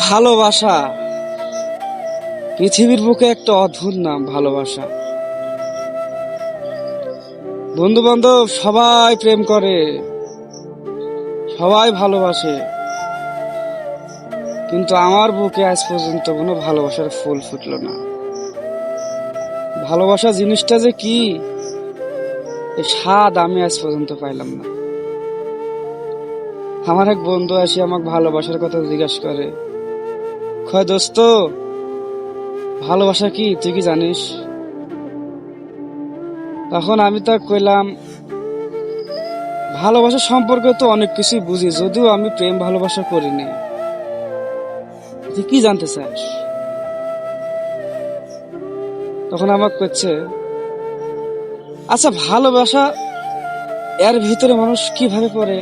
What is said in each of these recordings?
ভালোবাসা পৃথিবীর বুকে একটা অদ্ভুত নাম। ভালোবাসা, বন্ধু বান্ধব সবাই প্রেম করে, সবাই ভালোবাসে, কিন্তু আমার বুকে আজ পর্যন্ত কোনো ভালোবাসার ফুল ফুটলো না। ভালোবাসা জিনিসটা যে কি, এই স্বাদ আমি আজ পর্যন্ত পাইলাম না। আমার এক বন্ধু আসি আমাকে ভালোবাসার কথা জিজ্ঞাসা করে, কয় দোস্ত, ভালোবাসা কি তুই কি জানিস? তখন আমি তাকে কইলাম, ভালোবাসা সম্পর্কে তো অনেক কিছুই বুঝি, যদিও আমি প্রেম ভালোবাসা করিনি। তুই কি জানতে চাস? তখন আমাকে করছে, আচ্ছা ভালোবাসা এর ভিতরে মানুষ কিভাবে পড়ে?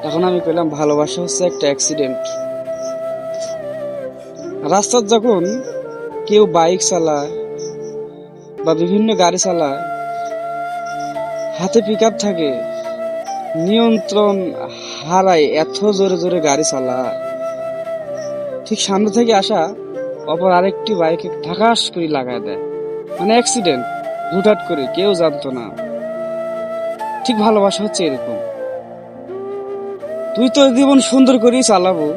তখন আমি কইলাম, ভালোবাসা হচ্ছে একটা অ্যাক্সিডেন্ট। রাস্তার যখন কেউ বাইক চালায় বা বিভিন্ন গাড়ি চালায়, হাতে পিকআপ থাকে, নিয়ন্ত্রণ হারায়, এত জোরে জোরে গাড়ি চালায়, ঠিক সামনে থেকে আসা অপর আরেকটি বাইকে ঠাকাস করে লাগায় দেয়, মানে অ্যাক্সিডেন্ট, হুটহাট করে, কেউ জানতো না। ঠিক ভালোবাসা হচ্ছে এরকম। তুই তো জীবন সুন্দর করেই চালাবো,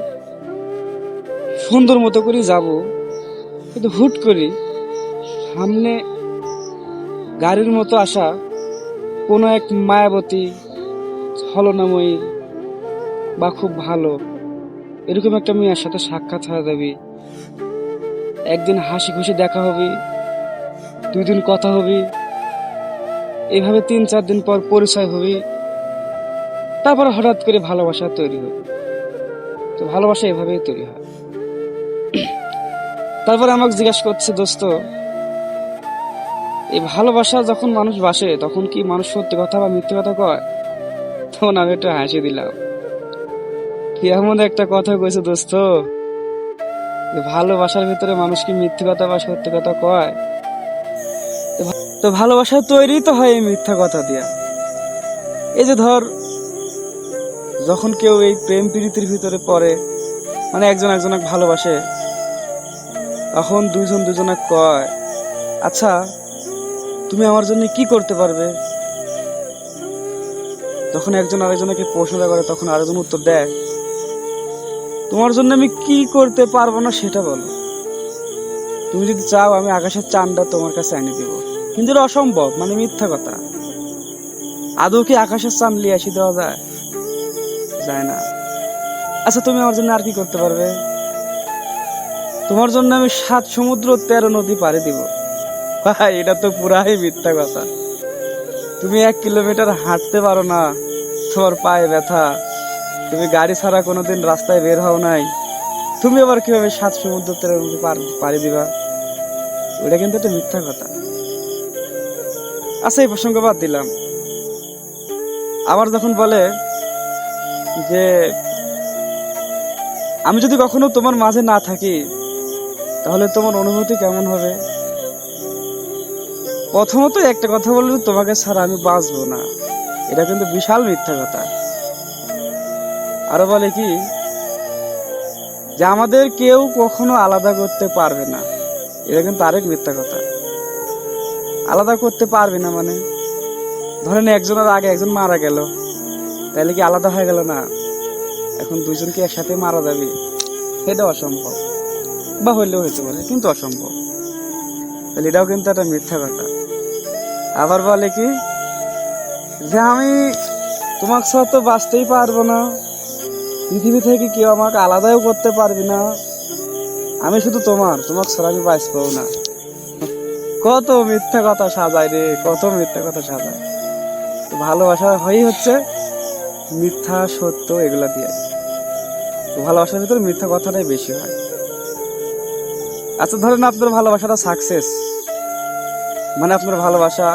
সুন্দর মতো করে যাব, কিন্তু হুট করে সামনে গাড়ির মতো আসা কোনো এক মায়াবতী, ছলনাময়ী বা খুব ভালো এরকম একটা মেয়ের সাথে সাক্ষাৎ হয়ে যাবি, একদিন হাসি খুশি দেখা হবে, 2 দিন কথা হবে, এইভাবে 3-4 দিন পর পরিচয় হবে, তারপর হঠাৎ করে ভালোবাসা তৈরি হবে। তো ভালোবাসা এভাবেই তৈরি হয়। তারপরে আমাকে জিজ্ঞাসা করছে, দোস্ত, এই ভালোবাসা যখন মানুষ বাসে তখন কি মানুষ সত্যি কথা বা মিথ্যে কথা কয়? তখন আমি একটু হাসি দিলাম, কি এমন একটা কথা কইছে দোস্ত, ভালোবাসার ভিতরে মানুষ কি মিথ্যে কথা বা সত্যি কথা কয়? তো ভালোবাসা তৈরি তো হয় এই মিথ্যা কথা দিয়া। এই যে ধর, যখন কেউ এই প্রেম প্রীতির ভিতরে পড়ে, মানে একজন একজনকে ভালোবাসে, তখন দুইজন দুজনকে কয়, আচ্ছা তুমি আমার জন্য কি করতে পারবে? যখন একজন আরেকজনকে প্রশ্ন করে, তখন আরেকজন উত্তর দেয়, তোমার জন্য আমি কি করতে পারবো না সেটা বলো। তুমি যদি চাও আমি আকাশের চাঁদটা তোমার কাছে এনে দেব, কিন্তু এটা অসম্ভব, মানে মিথ্যা কথা। আদৌ কি আকাশের চাঁদ নিয়ে আসি দেওয়া যায়? যায় না। আচ্ছা তুমি আমার জন্য আর কি করতে পারবে? তোমার জন্য আমি 7 সমুদ্র 13 নদী পাড়ি দিব। ভাই, এটা তো পুরাই মিথ্যা কথা। তুমি 1 কিলোমিটার হাঁটতে পারো না, তোমার পায়ে ব্যথা, তুমি গাড়ি ছাড়া কোনোদিন রাস্তায় বের হও নাই, তুমি আবার কিভাবে 7 সমুদ্র 13 নদী পাড়ি দিবা? ওটা কিন্তু একটা মিথ্যা কথা। আচ্ছা এই প্রসঙ্গ বাদ দিলাম। আবার যখন বলে যে আমি যদি কখনো তোমার মাঝে না থাকি তাহলে তোমার অনুভূতি কেমন হবে? প্রথমত একটা কথা বললে, তোমাকে ছাড়া আমি বাঁচবো না, এটা কিন্তু বিশাল মিথ্যা কথা। আরো বলে কি, যে আমাদের কেউ কখনো আলাদা করতে পারবে না, এটা কিন্তু আরেক মিথ্যা কথা। আলাদা করতে পারবে না মানে, ধরেন একজনের আগে একজন মারা গেল, তাহলে কি আলাদা হয়ে গেল না? এখন দুইজনকে একসাথে মারা যাবে, এটা অসম্ভব, বা হইলেও হইতে পারে কিন্তু অসম্ভব। তাহলে এটাও কিন্তু একটা মিথ্যা কথা। আবার বলে কি, যে আমি তোমাকে ছাড়া তো বাঁচতেই পারবো না, পৃথিবী থেকে কেউ আমাকে আলাদাও করতে পারবি না, আমি শুধু তোমাকে ছাড়া আমি বাঁচবো না। কত মিথ্যা কথা সাজায় রে, কত মিথ্যা কথা সাজায়। তো ভালোবাসা হয়ই হচ্ছে মিথ্যা সত্য এগুলা দিয়ে। তো ভালোবাসার ভিতরে মিথ্যা কথাটাই বেশি হয়। আচ্ছা ধরেন আপনার ভালোবাসাটা সাকসেস, মানে আপনার ভালোবাসা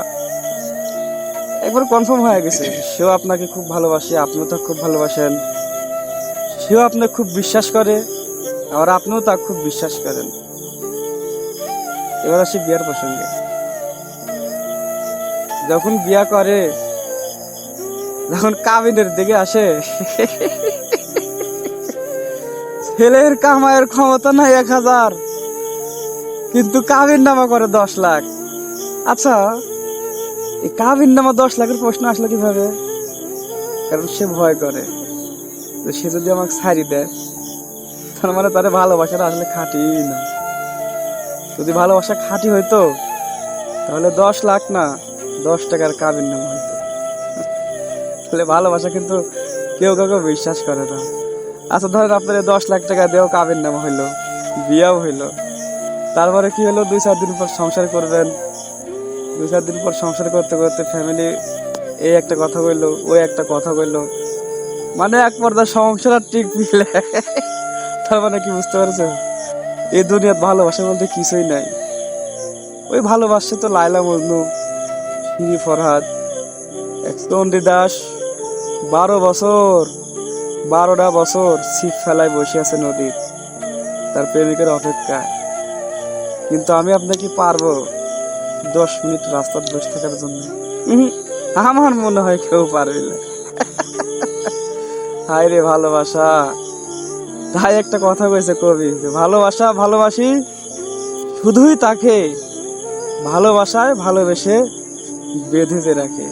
একবার কনফার্ম হয়ে গেছে, সেও আপনাকে খুব ভালোবাসে, আপনিও তাকে খুব ভালোবাসেন, সেও আপনাকে খুব বিশ্বাস করে, আবার আপনিও তাকে খুব বিশ্বাস করেন। এবার আসি বিয়ার প্রসঙ্গে। যখন বিয়া করে, যখন কাবিনের দিকে আসে, ছেলের কামাইয়ের ক্ষমতা নাই 1,000, কিন্তু কাবির নামা করে 10 লাখ। আচ্ছা, এই কাবির নামা 10 লাখের প্রশ্ন আসলো কিভাবে? কারণ সে ভয় করে যে সে যদি আমাকে ছাড়ি দেয়, তার মানে তার ভালোবাসাটা আসলে খাঁটি না। যদি ভালোবাসা খাঁটি হইতো তাহলে 10 লাখ না, 10 টাকার কাবির নামা হইতো। তাহলে ভালোবাসা কিন্তু কেউ কাউকে বিশ্বাস করে না। আচ্ছা ধরেন আপনার 10 লাখ টাকা দিয়েও কাবির নামা হইলো, বিয়াও হইলো, তারপরে কি হলো, 2-4 দিন পর সংসার করবেন। 2-4 দিন পর সংসার করতে করতে ফ্যামিলি এই একটা কথা বললো, ওই একটা কথা বললো, মানে এক পর্যায়ে সংসার আর ঠিক মিলে। তার মানে কি বুঝতে পারছো, এই দুনিয়ার ভালোবাসা বলতে কিছুই নাই। ওই ভালোবাসছে তো লায়লা মজনু, হিরি ফরহাদ, এক চণ্ডীদাস 12টা বছর ছিপ ফেলায় বসে আছে নদীর, তার প্রেমিকের অপেক্ষায়। কিন্তু আমি আপনাকে পারবো 10 মিনিট রাস্তায় বসে থাকার জন্য? আমার মনে হয় কেউ পারবে না। হায় রে ভালোবাসা! তাই একটা কথা কইছে কবি, যে ভালোবাসা ভালোবাসি শুধুই তাকে, ভালোবাসায় ভালোবেসে বেঁধে যে রাখে।